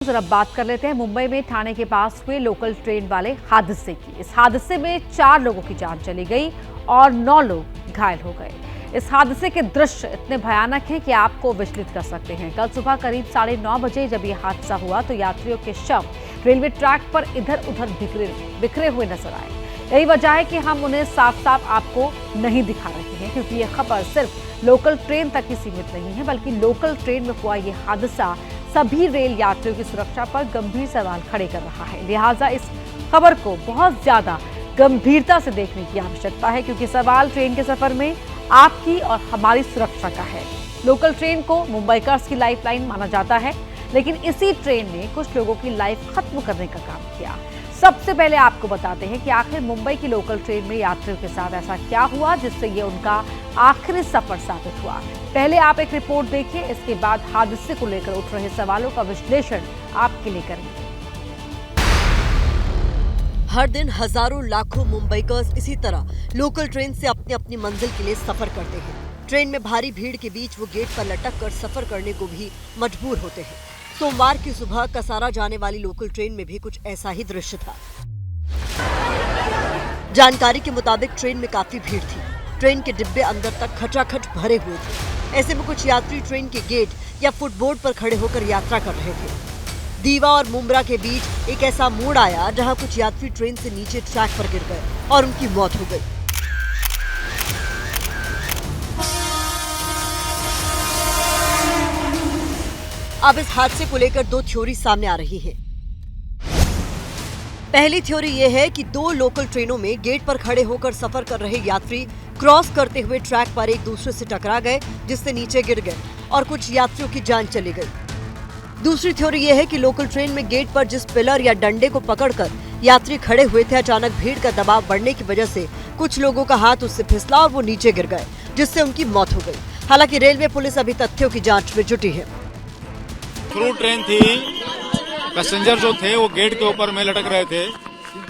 जरा बात कर लेते हैं मुंबई में ठाणे के पास हुए लोकल ट्रेन वाले हादसे की। इस हादसे में 4 लोगों की जान चली गई और 9 लोग घायल हो गए। इस हादसे के दृश्य इतने भयानक हैं कि आपको विचलित कर सकते हैं। कल सुबह करीब 9:30 बजे जब यह हादसा हुआ तो यात्रियों के शव रेलवे ट्रैक पर इधर उधर बिखरे हुए नजर आए। यही वजह है कि हम उन्हें साफ साफ आपको नहीं दिखा रहे हैं, क्योंकि यह खबर सिर्फ लोकल ट्रेन तक ही सीमित नहीं है, बल्कि लोकल ट्रेन में हुआ यह हादसा सभी रेल यात्रियों की सुरक्षा पर गंभीर सवाल खड़े कर रहा है। लिहाजा इस खबर को बहुत ज्यादा गंभीरता से देखने की आवश्यकता है, क्योंकि सवाल ट्रेन के सफर में आपकी और हमारी सुरक्षा का है। लोकल ट्रेन को मुंबईकर्स की लाइफलाइन माना जाता है, लेकिन इसी ट्रेन ने कुछ लोगों की लाइफ खत्म करने का काम किया। सबसे पहले आपको बताते हैं कि आखिर मुंबई की लोकल ट्रेन में यात्रियों के साथ ऐसा क्या हुआ जिससे ये उनका आखिरी सफर साबित हुआ। पहले आप एक रिपोर्ट देखिए, इसके बाद हादसे को लेकर उठ रहे सवालों का विश्लेषण आपके लिए करेंगे। हर दिन हजारों लाखों मुंबईकर्स इसी तरह लोकल ट्रेन से अपनी अपनी मंजिल के लिए सफर करते हैं। ट्रेन में भारी भीड़ के बीच वो गेट पर लटक कर सफर करने को भी मजबूर होते हैं। सोमवार की सुबह कसारा जाने वाली लोकल ट्रेन में भी कुछ ऐसा ही दृश्य था। जानकारी के मुताबिक ट्रेन में काफी भीड़ थी। ट्रेन के डिब्बे अंदर तक खचाखच भरे हुए थे। ऐसे में कुछ यात्री ट्रेन के गेट या फुटबोर्ड पर खड़े होकर यात्रा कर रहे थे। दीवा और मुंब्रा के बीच एक ऐसा मोड़ आया जहां कुछ यात्री ट्रेन से नीचे ट्रैक पर गिर गए और उनकी मौत हो गई। अब इस हादसे को लेकर 2 थ्योरी सामने आ रही है। पहली थ्योरी यह है कि 2 लोकल ट्रेनों में गेट पर खड़े होकर सफर कर रहे यात्री क्रॉस करते हुए ट्रैक पर एक दूसरे से टकरा गए, जिससे नीचे गिर गए और कुछ यात्रियों की जान चली गई। दूसरी थ्योरी यह है कि लोकल ट्रेन में गेट पर जिस पिलर या डंडे को पकड़कर यात्री खड़े हुए थे, अचानक भीड़ का दबाव बढ़ने की वजह से कुछ लोगों का हाथ उससे फिसला और वो नीचे गिर गए, जिससे उनकी मौत हो गई। हालांकि रेलवे पुलिस अभी तथ्यों की जांच में जुटी है। थ्रू ट्रेन थी, पैसेंजर जो थे वो गेट के ऊपर में लटक रहे थे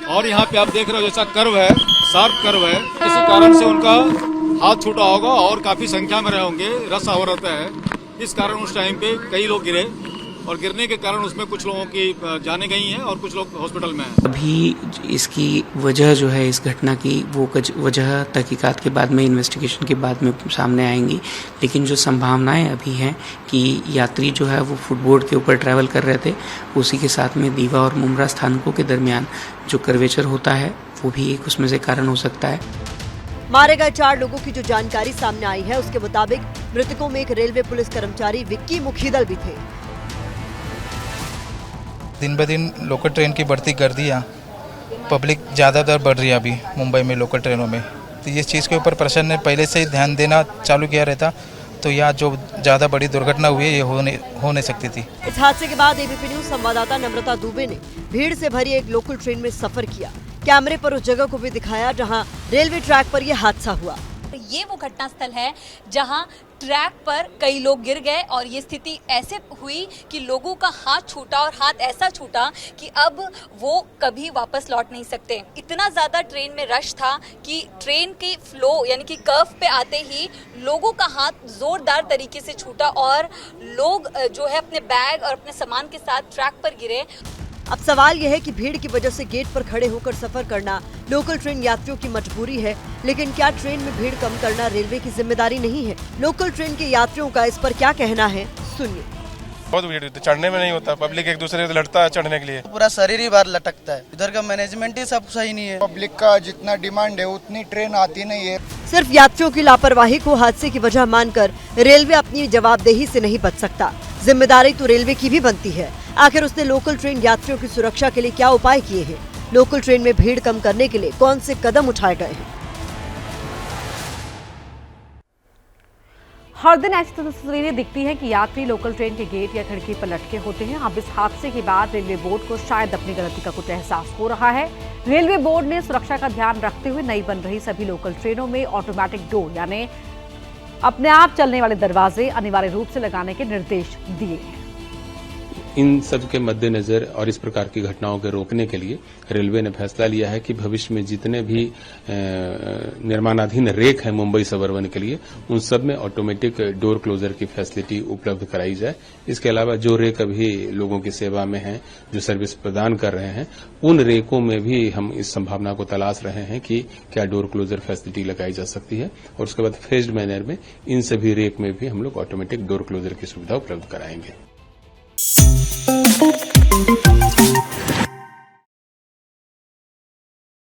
और यहाँ पे आप देख रहे हो जैसा कर्व है, शार्प कर्व है, किसी कारण से उनका हाथ छूटा होगा और काफी संख्या में रहे होंगे, रश हो रहता है। इस कारण उस टाइम पे कई लोग गिरे और गिरने के कारण उसमें कुछ लोगों की जानें गई हैं और कुछ लोग हॉस्पिटल में हैं। अभी इसकी वजह जो है इस घटना की, वो वजह तहकीकात के बाद में, इन्वेस्टिगेशन के बाद में सामने आएंगी। लेकिन जो संभावनाएं अभी हैं कि यात्री जो है वो फुटबोर्ड के ऊपर ट्रैवल कर रहे थे, उसी के साथ में दीवा और मुंब्रा स्थानकों के दरमियान जो कर्वेचर होता है वो भी एक उसमें से कारण हो सकता है। मारे गए 4 लोगों की जो जानकारी सामने आई है उसके मुताबिक मृतकों में एक रेलवे पुलिस कर्मचारी विक्की मुखीदल भी थे। दिन ब दिन लोकल ट्रेन की बढ़ती गर्दियाँ, पब्लिक ज़्यादातर बढ़ रही है अभी मुंबई में लोकल ट्रेनों में। तो इस चीज़ के ऊपर प्रशासन ने पहले से ही ध्यान देना चालू किया रहता तो यहाँ जो ज़्यादा बड़ी दुर्घटना हुई है ये हो नहीं सकती थी। इस हादसे के बाद एबीपी न्यूज संवाददाता नम्रता दुबे ने भीड़ से भरी एक लोकल ट्रेन में सफर किया। कैमरे पर उस जगह को भी दिखाया जहां रेलवे ट्रैक पर यह हादसा हुआ। ये वो घटना स्थल है जहां ट्रैक पर कई लोग गिर गए और ये स्थिति ऐसे हुई कि लोगों का हाथ छूटा और हाथ ऐसा छूटा कि अब वो कभी वापस लौट नहीं सकते। इतना ज़्यादा ट्रेन में रश था कि ट्रेन के फ्लो यानी कि कर्व पे आते ही लोगों का हाथ जोरदार तरीके से छूटा और लोग जो है अपने बैग और अपने सामान के साथ ट्रैक पर गिरे। अब सवाल यह है कि भीड़ की वजह से गेट पर खड़े होकर सफर करना लोकल ट्रेन यात्रियों की मजबूरी है, लेकिन क्या ट्रेन में भीड़ कम करना रेलवे की जिम्मेदारी नहीं है? लोकल ट्रेन के यात्रियों का इस पर क्या कहना है, सुनिए। बहुत भीड़ होती है, चढ़ने में नहीं होता, पब्लिक एक दूसरे से लड़ता है चढ़ने के लिए, पूरा शरीर ही बाहर लटकता है। इधर का मैनेजमेंट ही सब सही नहीं है। पब्लिक का जितना डिमांड है उतनी ट्रेन आती नहीं है। सिर्फ यात्रियों की लापरवाही को हादसे की वजह मानकर रेलवे अपनी जवाबदेही से नहीं बच सकता। जिम्मेदारी तो रेलवे की भी बनती है। आखिर उसने लोकल ट्रेन यात्रियों की सुरक्षा के लिए क्या उपाय किए हैं? लोकल ट्रेन में भीड़ कम करने के लिए कौन से कदम उठाए गए हैं? हर दिन ऐसी तस्वीरें दिखती हैं कि यात्री लोकल ट्रेन के गेट या खिड़की पर लटके होते हैं। अब इस हादसे के बाद रेलवे बोर्ड को शायद अपनी गलती का कुछ एहसास हो रहा है। रेलवे बोर्ड ने सुरक्षा का ध्यान रखते हुए नई बन रही सभी लोकल ट्रेनों में ऑटोमेटिक डोर यानी अपने आप चलने वाले दरवाजे अनिवार्य रूप से लगाने के निर्देश दिए हैं। इन सब के मद्देनजर और इस प्रकार की घटनाओं के रोकने के लिए रेलवे ने फैसला लिया है कि भविष्य में जितने भी निर्माणाधीन रेक है मुंबई सबअर्बन के लिए उन सब में ऑटोमेटिक डोर क्लोजर की फैसिलिटी उपलब्ध कराई जाए। इसके अलावा जो रेक अभी लोगों की सेवा में हैं, जो सर्विस प्रदान कर रहे हैं, उन रेकों में भी हम इस संभावना को तलाश रहे हैं कि क्या डोर क्लोजर फैसिलिटी लगाई जा सकती है और उसके बाद फेज्ड मैनर में इन सभी रेक में भी हम लोग ऑटोमेटिक डोर क्लोजर की सुविधा उपलब्ध कराएंगे।